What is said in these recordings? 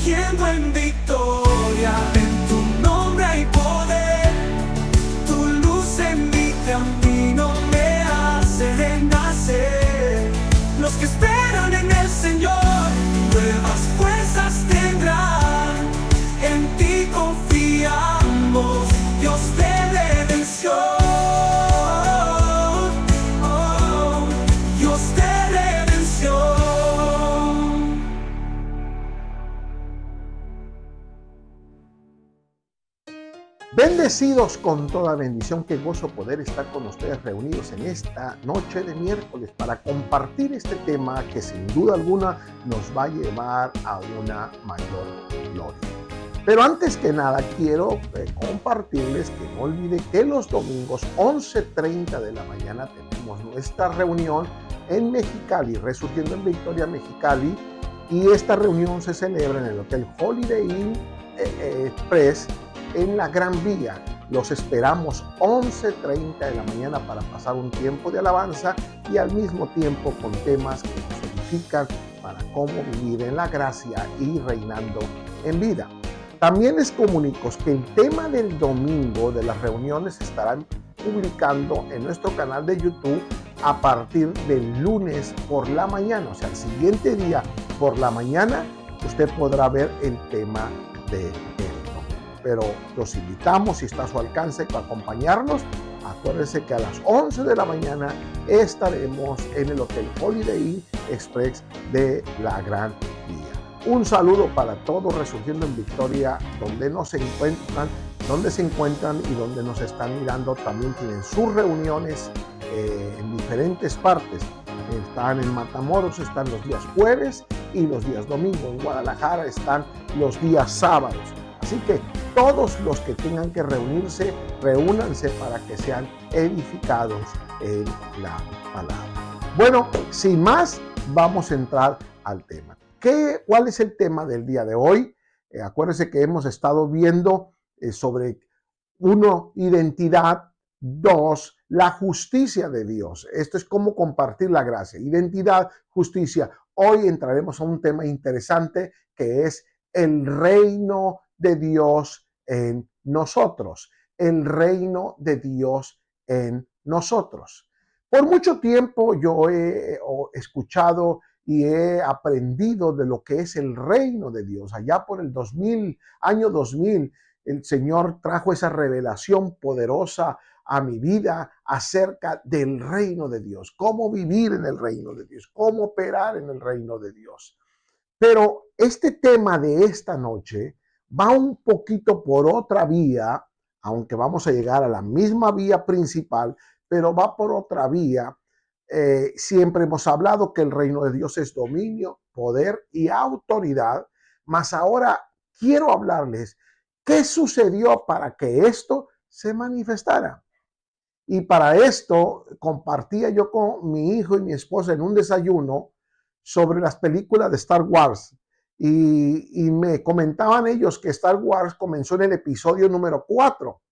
rugiendo en victoria. En tu nombre hay poder, tu luz en mi camino me hace renacer. Los que esperan en el Señor, nuevas fuerzas tendrán. En ti confiamos, Dios de redención. Oh, Dios de redención. Bendecidos con toda bendición, qué gozo poder estar con ustedes reunidos en esta noche de miércoles para compartir este tema que sin duda alguna nos va a llevar a una mayor gloria. Pero antes que nada quiero compartirles que no olviden que los domingos 11:30 de la mañana tenemos nuestra reunión en Mexicali, Resurgiendo en Victoria Mexicali, y esta reunión se celebra en el Hotel Holiday Inn Express en la Gran Vía. Los esperamos 11:30 de la mañana para pasar un tiempo de alabanza y al mismo tiempo con temas que nos edifican para cómo vivir en la gracia y reinando en vida. También les comunico que el tema del domingo de las reuniones estarán publicando en nuestro canal de YouTube a partir del lunes por la mañana, o sea, el siguiente día por la mañana usted podrá ver el tema de esto. Pero los invitamos, si está a su alcance, para acompañarnos. Acuérdense que a las 11 de la mañana estaremos en el Hotel Holiday Inn Express de la Gran Vía. Un saludo para todos Resurgiendo en Victoria, donde se encuentran y donde nos están mirando. También tienen sus reuniones en diferentes partes. Están en Matamoros, están los días jueves y los días domingo. En Guadalajara están los días sábados. Así que todos los que tengan que reunirse, reúnanse para que sean edificados en la palabra. Bueno, sin más, vamos a entrar al tema. ¿Cuál es el tema del día de hoy? Acuérdense que hemos estado viendo sobre 1, identidad, 2, la justicia de Dios. Esto es cómo compartir la gracia. Identidad, justicia. Hoy entraremos a un tema interesante que es el reino de Dios en nosotros. El reino de Dios en nosotros. Por mucho tiempo yo he escuchado y he aprendido de lo que es el reino de Dios. Allá por el año 2000, el Señor trajo esa revelación poderosa a mi vida acerca del reino de Dios, cómo vivir en el reino de Dios, cómo operar en el reino de Dios. Pero este tema de esta noche va un poquito por otra vía, aunque vamos a llegar a la misma vía principal, pero va por otra vía. Siempre hemos hablado que el reino de Dios es dominio, poder y autoridad, mas ahora quiero hablarles qué sucedió para que esto se manifestara. Y para esto compartía yo con mi hijo y mi esposa en un desayuno sobre las películas de Star Wars. Y me comentaban ellos que Star Wars comenzó en el episodio número 4.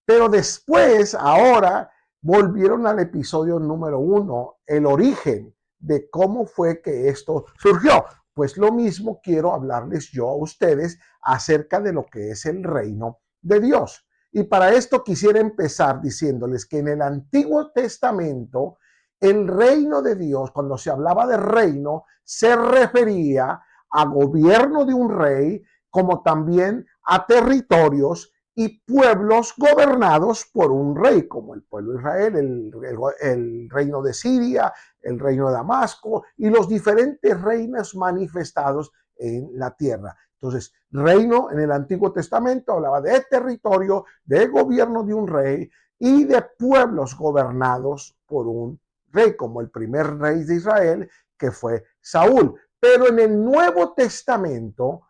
Pero después, ahora, volvieron al episodio número 1, el origen de cómo fue que esto surgió. Pues lo mismo quiero hablarles yo a ustedes acerca de lo que es el reino de Dios. Y para esto quisiera empezar diciéndoles que en el Antiguo Testamento, el reino de Dios, cuando se hablaba de reino, se refería a gobierno de un rey, como también a territorios y pueblos gobernados por un rey, como el pueblo de Israel, el reino de Siria, el reino de Damasco y los diferentes reinos manifestados en la tierra. Entonces, reino en el Antiguo Testamento hablaba de territorio, de gobierno de un rey y de pueblos gobernados por un rey, como el primer rey de Israel, que fue Saúl. Pero en el Nuevo Testamento,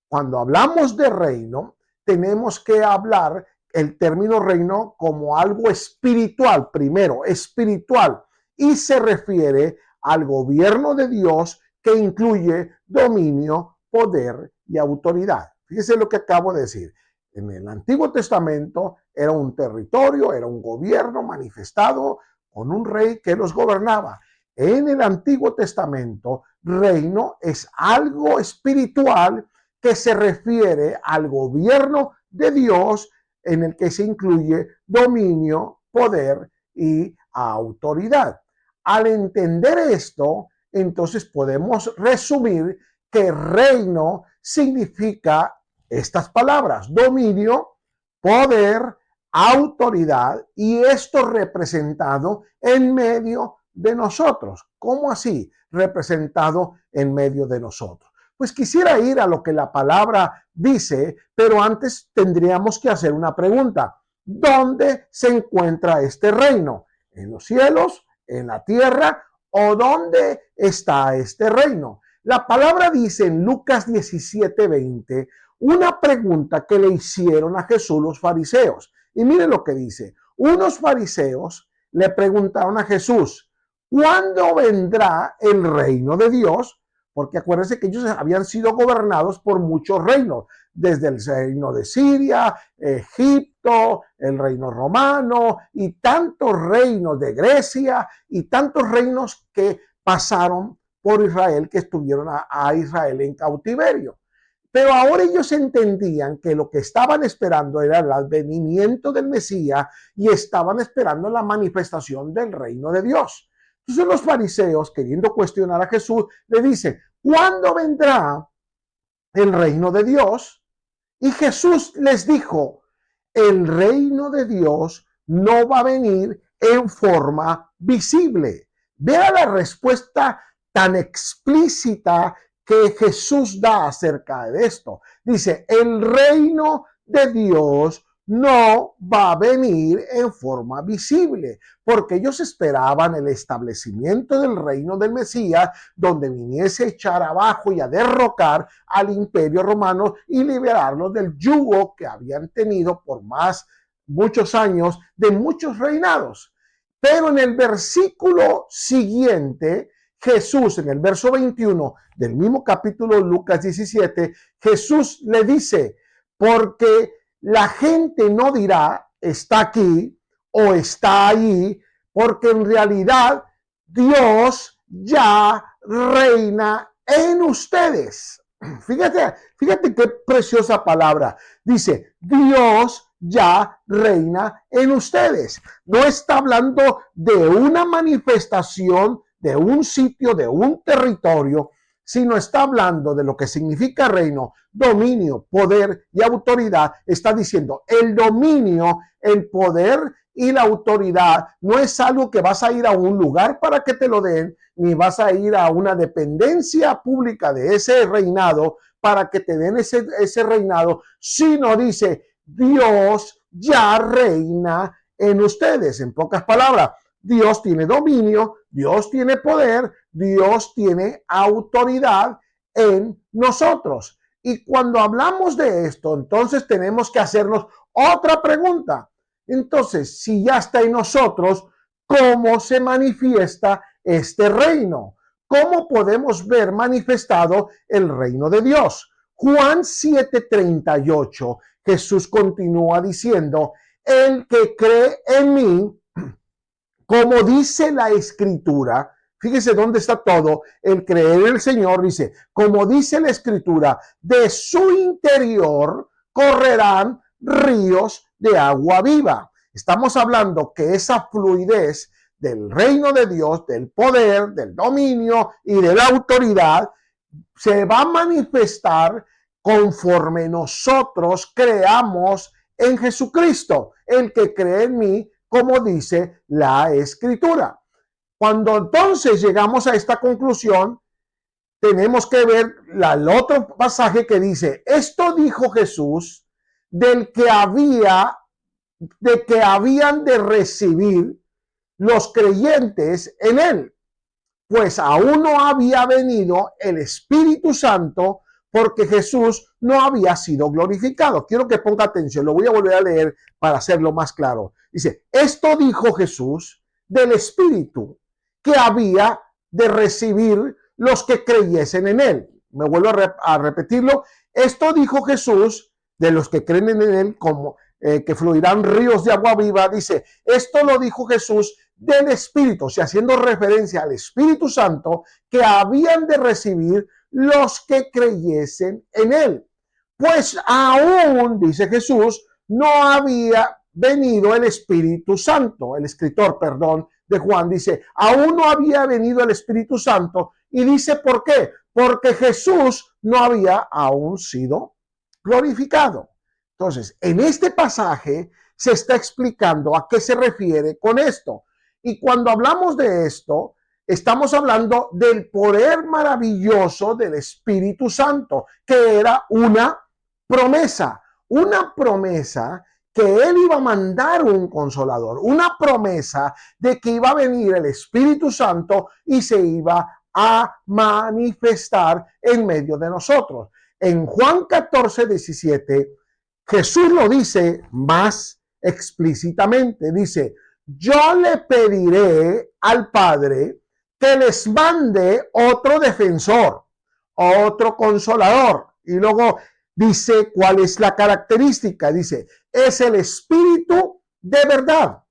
cuando hablamos de reino, tenemos que hablar el término reino como algo espiritual, primero, espiritual, y se refiere al gobierno de Dios que incluye dominio, poder y autoridad. Fíjese lo que acabo de decir. En el Antiguo Testamento era un territorio, era un gobierno manifestado con un rey que los gobernaba. En el Antiguo Testamento, reino es algo espiritual que se refiere al gobierno de Dios en el que se incluye dominio, poder y autoridad. Al entender esto, entonces podemos resumir que reino significa estas palabras: dominio, poder, autoridad, y esto representado en medio de nosotros. ¿Cómo así? Representado en medio de nosotros. Pues quisiera ir a lo que la palabra dice, pero antes tendríamos que hacer una pregunta. ¿Dónde se encuentra este reino? ¿En los cielos? ¿En la tierra? ¿O dónde está este reino? La palabra dice en Lucas 17:20 una pregunta que le hicieron a Jesús los fariseos. Y miren lo que dice. Unos fariseos le preguntaron a Jesús: ¿cuándo vendrá el reino de Dios? Porque acuérdense que ellos habían sido gobernados por muchos reinos, desde el reino de Siria, Egipto, el reino romano y tantos reinos de Grecia y tantos reinos que pasaron por Israel, que estuvieron a Israel en cautiverio. Pero ahora ellos entendían que lo que estaban esperando era el advenimiento del Mesías y estaban esperando la manifestación del reino de Dios. Entonces los fariseos, queriendo cuestionar a Jesús, le dicen: ¿cuándo vendrá el reino de Dios? Y Jesús les dijo: el reino de Dios no va a venir en forma visible. Vea la respuesta tan explícita que Jesús da acerca de esto. Dice: el reino de Dios no va a venir en forma visible, porque ellos esperaban el establecimiento del reino del Mesías, donde viniese a echar abajo y a derrocar al imperio romano y liberarlos del yugo que habían tenido por muchos años de muchos reinados. Pero en el versículo siguiente, Jesús, en el verso 21 del mismo capítulo Lucas 17, Jesús le dice: porque la gente no dirá está aquí o está allí, porque en realidad Dios ya reina en ustedes. Fíjate qué preciosa palabra. Dice: Dios ya reina en ustedes. No está hablando de una manifestación, de un sitio, de un territorio, sino está hablando de lo que significa reino, dominio, poder y autoridad. Está diciendo: el dominio, el poder y la autoridad no es algo que vas a ir a un lugar para que te lo den, ni vas a ir a una dependencia pública de ese reinado para que te den ese reinado, sino dice: Dios ya reina en ustedes. En pocas palabras, Dios tiene dominio, Dios tiene poder, Dios tiene autoridad en nosotros. Y cuando hablamos de esto, entonces tenemos que hacernos otra pregunta. Entonces, si ya está en nosotros, ¿cómo se manifiesta este reino? ¿Cómo podemos ver manifestado el reino de Dios? Juan 7:38, Jesús continúa diciendo: el que cree en mí, como dice la Escritura, fíjese dónde está todo, el creer en el Señor, dice, como dice la Escritura, de su interior correrán ríos de agua viva. Estamos hablando que esa fluidez del reino de Dios, del poder, del dominio y de la autoridad, se va a manifestar conforme nosotros creamos en Jesucristo. El que cree en mí, como dice la Escritura. Cuando entonces llegamos a esta conclusión, tenemos que ver el otro pasaje que dice: esto dijo Jesús de que habían de recibir los creyentes en él, pues aún no había venido el Espíritu Santo, porque Jesús no había sido glorificado. Quiero que ponga atención, lo voy a volver a leer para hacerlo más claro. Dice: esto dijo Jesús del Espíritu que había de recibir los que creyesen en él. Me vuelvo a repetirlo. Esto dijo Jesús de los que creen en él, como que fluirán ríos de agua viva. Dice: esto lo dijo Jesús del Espíritu, o sea, haciendo referencia al Espíritu Santo que habían de recibir los que creyesen en él. pues aún, dice Jesús, no había venido el Espíritu Santo. El escritor, perdón, de Juan dice, aún no había venido el Espíritu Santo. Y dice, ¿por qué? Porque Jesús no había aún sido glorificado. Entonces, en este pasaje se está explicando a qué se refiere con esto. Y cuando hablamos de esto, estamos hablando del poder maravilloso del Espíritu Santo, que era una promesa que Él iba a mandar un consolador, una promesa de que iba a venir el Espíritu Santo y se iba a manifestar en medio de nosotros. En Juan 14:17, Jesús lo dice más explícitamente. Dice, yo le pediré al Padre que les mande otro defensor, otro consolador. Y luego dice cuál es la característica. Dice, es el Espíritu de verdad.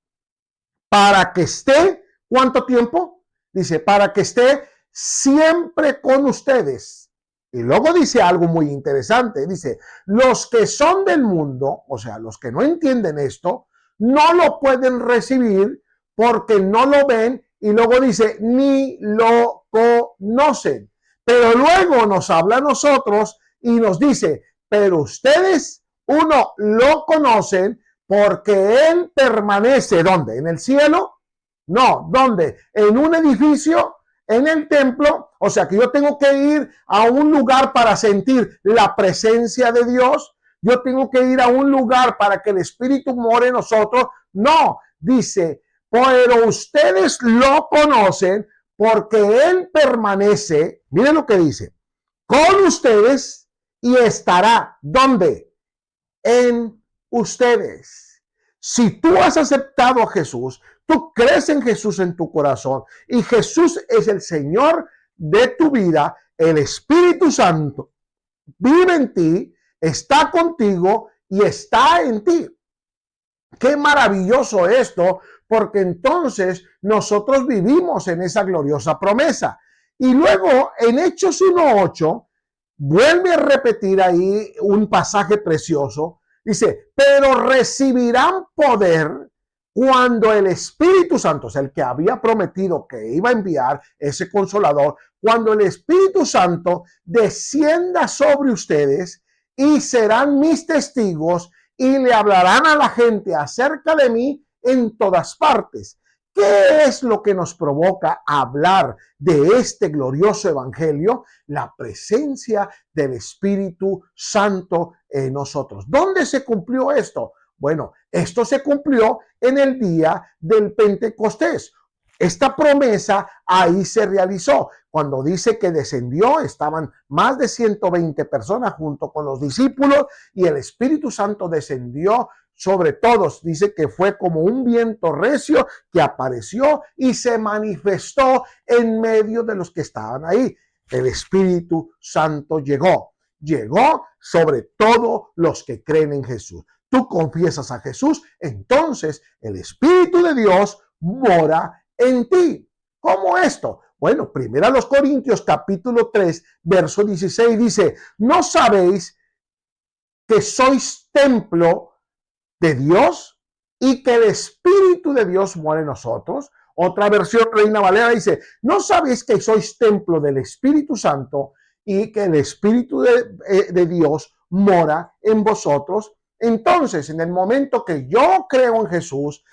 Para que esté, ¿cuánto tiempo? Dice, para que esté siempre con ustedes. Y luego dice algo muy interesante. Dice, los que son del mundo, o sea, los que no entienden esto, no lo pueden recibir porque no lo ven. Y luego dice, ni lo conocen. Pero luego nos habla a nosotros y nos dice, pero ustedes, uno, lo conocen porque Él permanece, ¿dónde? ¿En el cielo? No, ¿dónde? ¿En un edificio? ¿En el templo? O sea que yo tengo que ir a un lugar para sentir la presencia de Dios. Yo tengo que ir a un lugar para que el Espíritu more en nosotros. No, dice, pero ustedes lo conocen porque Él permanece, miren lo que dice, con ustedes y estará, ¿dónde? En ustedes. Si tú has aceptado a Jesús, tú crees en Jesús en tu corazón y Jesús es el Señor de tu vida, el Espíritu Santo vive en ti, está contigo y está en ti. Qué maravilloso esto, porque entonces nosotros vivimos en esa gloriosa promesa. Y luego en Hechos 1:8 vuelve a repetir ahí un pasaje precioso. Dice, pero recibirán poder cuando el Espíritu Santo, o sea, el que había prometido que iba a enviar ese consolador, cuando el Espíritu Santo descienda sobre ustedes y serán mis testigos y le hablarán a la gente acerca de mí en todas partes. ¿Qué es lo que nos provoca hablar de este glorioso evangelio? La presencia del Espíritu Santo en nosotros. ¿Dónde se cumplió esto? Bueno, esto se cumplió en el día del Pentecostés. Esta promesa ahí se realizó. Cuando dice que descendió, estaban más de 120 personas junto con los discípulos y el Espíritu Santo descendió sobre todos. Dice que fue como un viento recio que apareció y se manifestó en medio de los que estaban ahí. El Espíritu Santo llegó sobre todos los que creen en Jesús. Tú confiesas a Jesús, entonces el Espíritu de Dios mora en ti. ¿Cómo esto? Bueno, primero los Corintios capítulo 3, verso 16 dice, ¿no sabéis que sois templo de Dios y que el Espíritu de Dios mora en nosotros? Otra versión, Reina Valera, dice, ¿no sabéis que sois templo del Espíritu Santo y que el Espíritu de Dios mora en vosotros? Entonces, en el momento que yo creo en Jesús,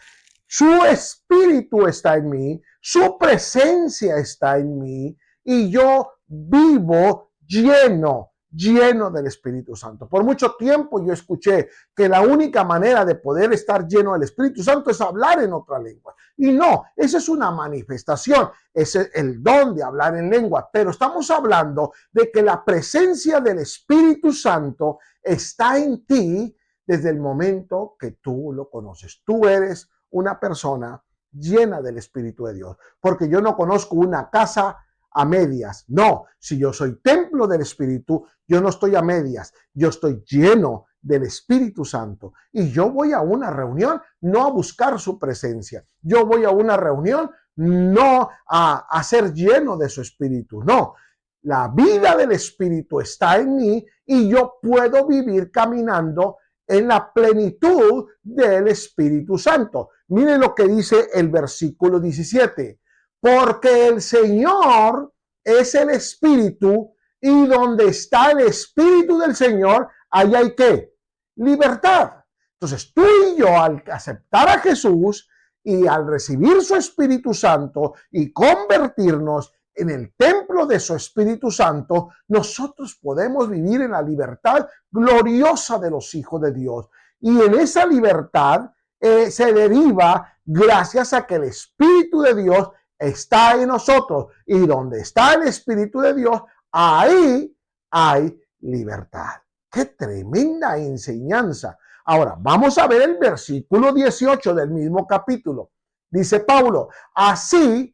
su Espíritu está en mí, su presencia está en mí y yo vivo lleno del Espíritu Santo. Por mucho tiempo yo escuché que la única manera de poder estar lleno del Espíritu Santo es hablar en otra lengua. Y no, esa es una manifestación, ese es el don de hablar en lengua. Pero estamos hablando de que la presencia del Espíritu Santo está en ti desde el momento que tú lo conoces. Tú eres una persona llena del Espíritu de Dios, porque yo no conozco una casa a medias. No, si yo soy templo del Espíritu, yo no estoy a medias, yo estoy lleno del Espíritu Santo. Y yo voy a una reunión no a buscar su presencia. Yo voy a una reunión no a ser lleno de su Espíritu. No, la vida del Espíritu está en mí y yo puedo vivir caminando en la plenitud del Espíritu Santo. Miren lo que dice el versículo 17. Porque el Señor es el Espíritu y donde está el Espíritu del Señor, ahí hay ¿qué? Libertad. Entonces tú y yo, al aceptar a Jesús y al recibir su Espíritu Santo y convertirnos en el templo de su Espíritu Santo, nosotros podemos vivir en la libertad gloriosa de los hijos de Dios. Y en esa libertad se deriva gracias a que el Espíritu de Dios está en nosotros. Y donde está el Espíritu de Dios, ahí hay libertad. ¡Qué tremenda enseñanza! Ahora, vamos a ver el versículo 18 del mismo capítulo. Dice Pablo, así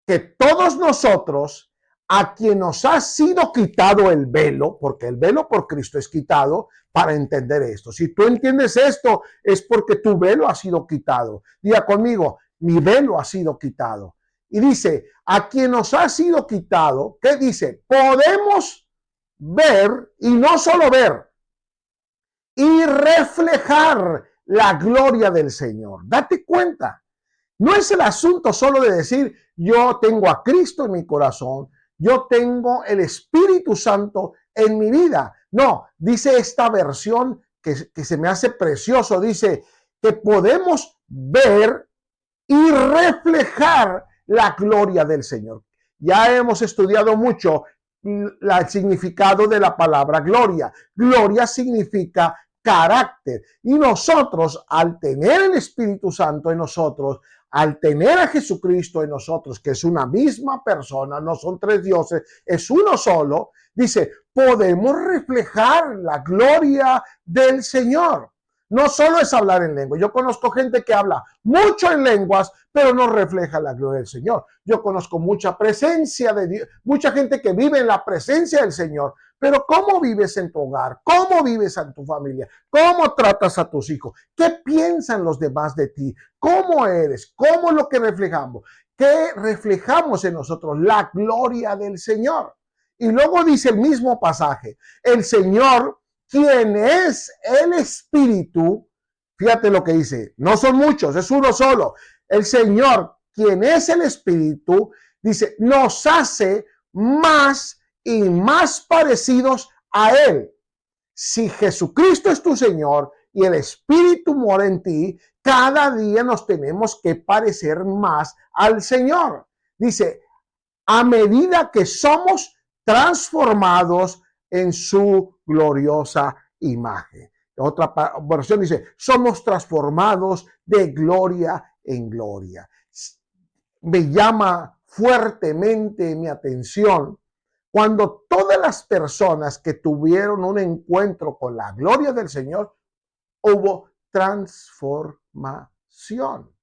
que todos nosotros, a quien nos ha sido quitado el velo, porque el velo por Cristo es quitado, para entender esto. Si tú entiendes esto, es porque tu velo ha sido quitado. Diga conmigo, mi velo ha sido quitado. Y dice, a quien nos ha sido quitado, ¿qué dice? Podemos ver, y no solo ver, y reflejar la gloria del Señor. Date cuenta. No es el asunto solo de decir, yo tengo a Cristo en mi corazón, yo tengo el Espíritu Santo en mi vida. No, dice esta versión que se me hace precioso, dice que podemos ver y reflejar la gloria del Señor. Ya hemos estudiado mucho el significado de la palabra gloria. Gloria significa carácter. Y nosotros, al tener el Espíritu Santo en nosotros, al tener a Jesucristo en nosotros, que es una misma persona, no son tres dioses, es uno solo, dice, podemos reflejar la gloria del Señor. No solo es hablar en lengua. Yo conozco gente que habla mucho en lenguas, pero no refleja la gloria del Señor. Yo conozco mucha presencia de Dios, mucha gente que vive en la presencia del Señor. Pero ¿cómo vives en tu hogar? ¿Cómo vives en tu familia? ¿Cómo tratas a tus hijos? ¿Qué piensan los demás de ti? ¿Cómo eres? ¿Cómo es lo que reflejamos? ¿Qué reflejamos en nosotros? La gloria del Señor. Y luego dice el mismo pasaje, el Señor, quien es el Espíritu, fíjate lo que dice, no son muchos, es uno solo. El Señor, quien es el Espíritu, dice, nos hace más y más parecidos a Él. Si Jesucristo es tu Señor y el Espíritu mora en ti, cada día nos tenemos que parecer más al Señor. Dice, a medida que somos transformados en su gloriosa imagen. Otra versión dice, somos transformados de gloria en gloria. Me llama fuertemente mi atención cuando todas las personas que tuvieron un encuentro con la gloria del Señor, hubo transformación.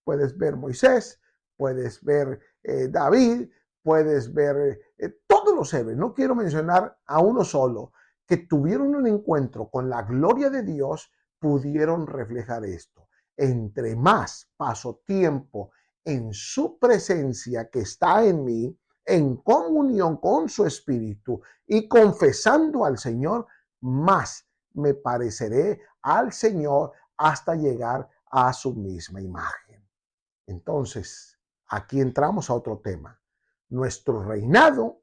Puedes ver Moisés, puedes ver David, puedes ver todos los héroes. No quiero mencionar a uno solo, que tuvieron un encuentro con la gloria de Dios, pudieron reflejar esto. Entre más paso tiempo en su presencia que está en mí, en comunión con su Espíritu y confesando al Señor, más me pareceré al Señor hasta llegar a su misma imagen. Entonces, aquí entramos a otro tema. Nuestro reinado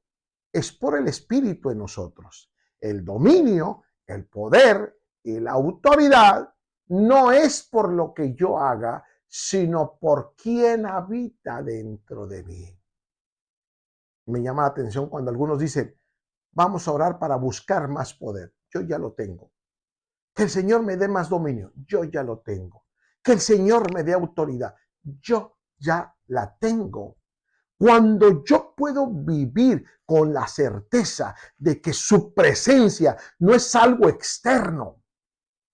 es por el Espíritu en nosotros. El dominio, el poder y la autoridad no es por lo que yo haga, sino por quien habita dentro de mí. Me llama la atención cuando algunos dicen, vamos a orar para buscar más poder. Yo ya lo tengo. Que el Señor me dé más dominio. Yo ya lo tengo. Que el Señor me dé autoridad. Yo ya la tengo. Cuando yo puedo vivir con la certeza de que su presencia no es algo externo,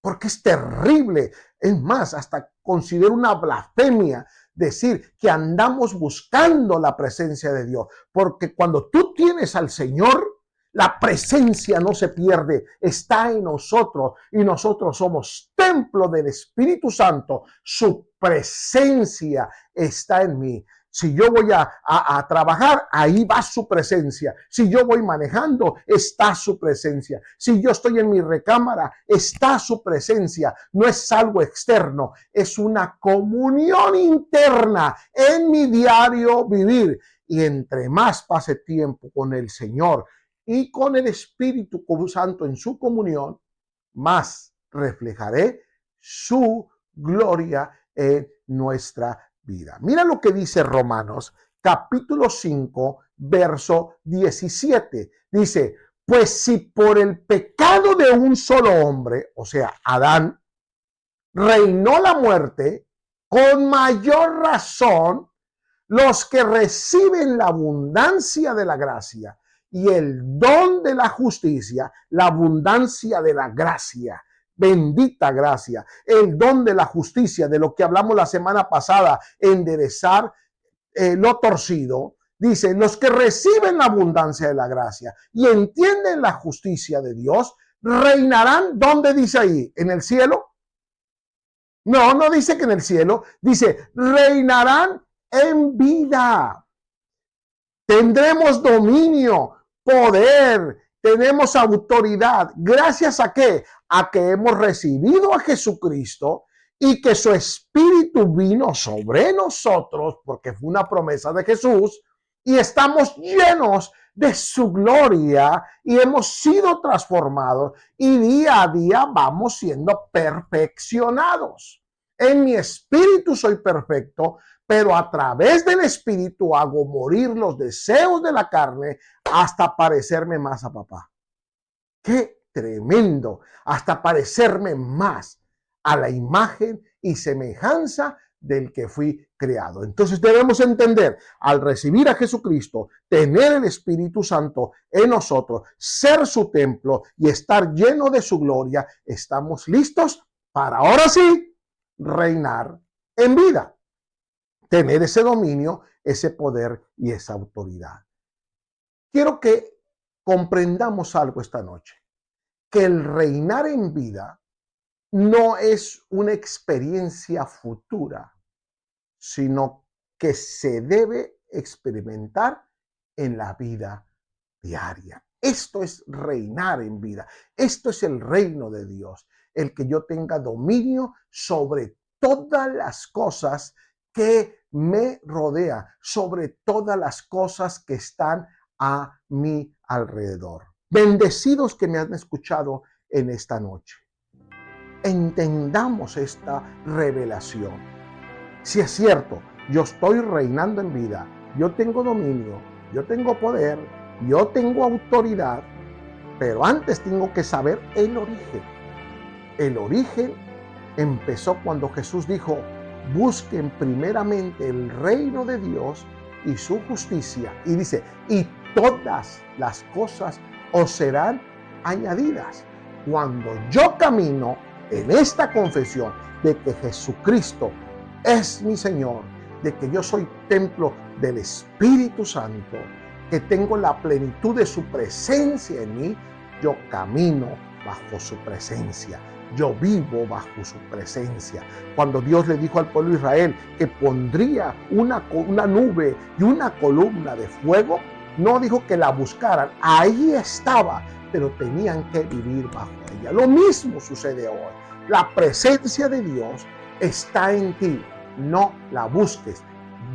porque es terrible. Es más, hasta considero una blasfemia decir que andamos buscando la presencia de Dios, porque cuando tú tienes al Señor, la presencia no se pierde, está en nosotros y nosotros somos templo del Espíritu Santo. Su presencia está en mí. Si yo voy a trabajar, ahí va su presencia. Si yo voy manejando, está su presencia. Si yo estoy en mi recámara, está su presencia. No es algo externo, es una comunión interna en mi diario vivir. Y entre más pase tiempo con el Señor y con el Espíritu Santo en su comunión, más reflejaré su gloria en nuestra vida. Mira lo que dice Romanos, capítulo 5, verso 17. Dice, pues si por el pecado de un solo hombre, o sea, Adán, reinó la muerte, con mayor razón los que reciben la abundancia de la gracia y el don de la justicia, la abundancia de la gracia, bendita gracia, el don de la justicia, de lo que hablamos la semana pasada, enderezar lo torcido. Dice, los que reciben la abundancia de la gracia y entienden la justicia de Dios, reinarán, ¿dónde dice ahí? ¿En el cielo? No, no dice que en el cielo, dice, reinarán en vida. Tendremos dominio, poder, tenemos autoridad. ¿Gracias a qué? A que hemos recibido a Jesucristo y que su Espíritu vino sobre nosotros, porque fue una promesa de Jesús, y estamos llenos de su gloria y hemos sido transformados y día a día vamos siendo perfeccionados. En mi espíritu soy perfecto, pero a través del Espíritu hago morir los deseos de la carne hasta parecerme más a papá. ¡Qué tremendo! Hasta parecerme más a la imagen y semejanza del que fui creado. Entonces debemos entender, al recibir a Jesucristo, tener el Espíritu Santo en nosotros, ser su templo y estar lleno de su gloria, estamos listos para ahora sí reinar en vida. Tener ese dominio, ese poder y esa autoridad. Quiero que comprendamos algo esta noche, que el reinar en vida no es una experiencia futura, sino que se debe experimentar en la vida diaria. Esto es reinar en vida. Esto es el reino de Dios, el que yo tenga dominio sobre todas las cosas que me rodea, sobre todas las cosas que están a mi alrededor. Bendecidos que me han escuchado en esta noche. Entendamos esta revelación. Si es cierto, yo estoy reinando en vida, yo tengo dominio, yo tengo poder, yo tengo autoridad, pero antes tengo que saber el origen. El origen empezó cuando Jesús dijo, busquen primeramente el reino de Dios y su justicia. Y dice, y todas las cosas os serán añadidas. Cuando yo camino en esta confesión de que Jesucristo es mi Señor, de que yo soy templo del Espíritu Santo, que tengo la plenitud de su presencia en mí, yo camino bajo su presencia. Yo vivo bajo su presencia. Cuando Dios le dijo al pueblo de Israel que pondría una nube y una columna de fuego, no dijo que la buscaran, ahí estaba, pero tenían que vivir bajo ella. Lo mismo sucede hoy. La presencia de Dios está en ti. No la busques,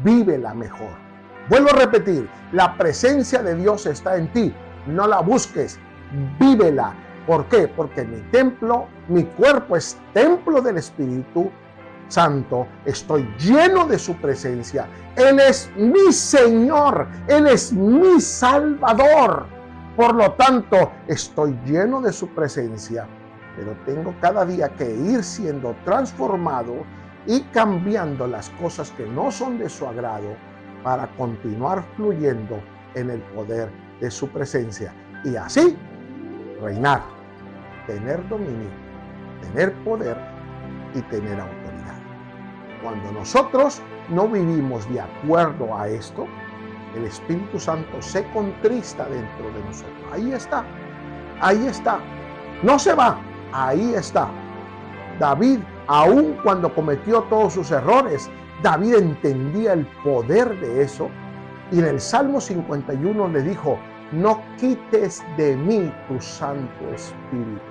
vívela mejor. Vuelvo a repetir, la presencia de Dios está en ti. No la busques, vívela. ¿Por qué? Porque mi templo, mi cuerpo es templo del Espíritu Santo. Estoy lleno de su presencia. Él es mi Señor. Él es mi Salvador. Por lo tanto, estoy lleno de su presencia. Pero tengo cada día que ir siendo transformado y cambiando las cosas que no son de su agrado para continuar fluyendo en el poder de su presencia. Y así reinar, tener dominio, tener poder y tener autoridad. Cuando nosotros no vivimos de acuerdo a esto, el Espíritu Santo se contrista dentro de nosotros. Ahí está, ahí está. No se va, ahí está. David, aun cuando cometió todos sus errores, David entendía el poder de eso y en el Salmo 51 le dijo: no quites de mí tu Santo Espíritu.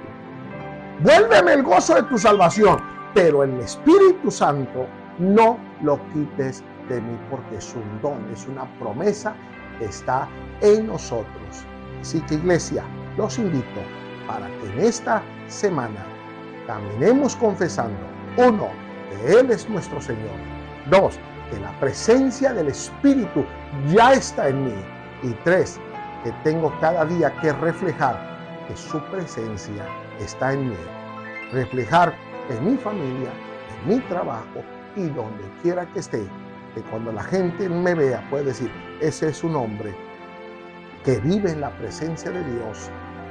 Vuélveme el gozo de tu salvación, pero el Espíritu Santo no lo quites de mí, porque es un don, es una promesa que está en nosotros. Así que, iglesia, los invito para que en esta semana caminemos confesando: 1, que Él es nuestro Señor; 2, que la presencia del Espíritu ya está en mí; y 3, que tengo cada día que reflejar que su presencia está en mí. Reflejar en mi familia, en mi trabajo y donde quiera que esté, que cuando la gente me vea pueda decir: ese es un hombre que vive en la presencia de Dios.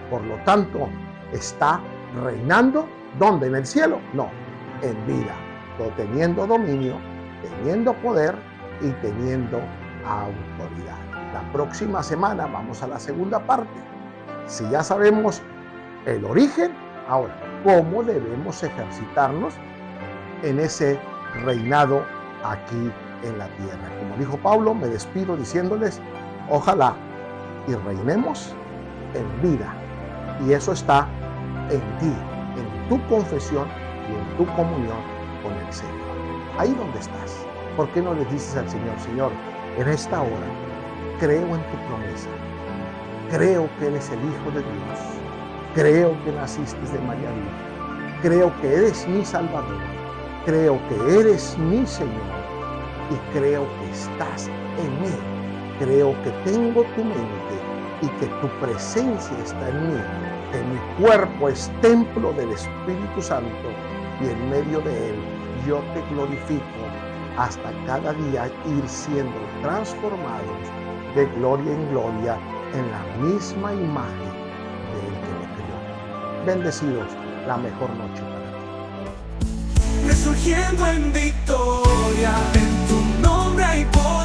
Por lo tanto, está reinando. ¿Dónde? ¿En el cielo? No, en vida, teniendo dominio, teniendo poder y teniendo autoridad. La próxima semana vamos a la segunda parte. Si ya sabemos el origen, ahora, ¿cómo debemos ejercitarnos en ese reinado aquí en la tierra? Como dijo Pablo, me despido diciéndoles: ojalá y reinemos en vida. Y eso está en ti, en tu confesión y en tu comunión con el Señor. Ahí donde estás, ¿por qué no le dices al Señor: Señor, en esta hora creo en tu promesa, creo que eres el Hijo de Dios, creo que naciste de María Virgen, creo que eres mi Salvador, creo que eres mi Señor y creo que estás en mí, creo que tengo tu mente y que tu presencia está en mí, que mi cuerpo es templo del Espíritu Santo y en medio de él yo te glorifico hasta cada día ir siendo transformados de gloria en gloria en la misma imagen del que me creó. Bendecidos, la mejor noche para ti. Resurgiendo en victoria, en tu nombre hay poder.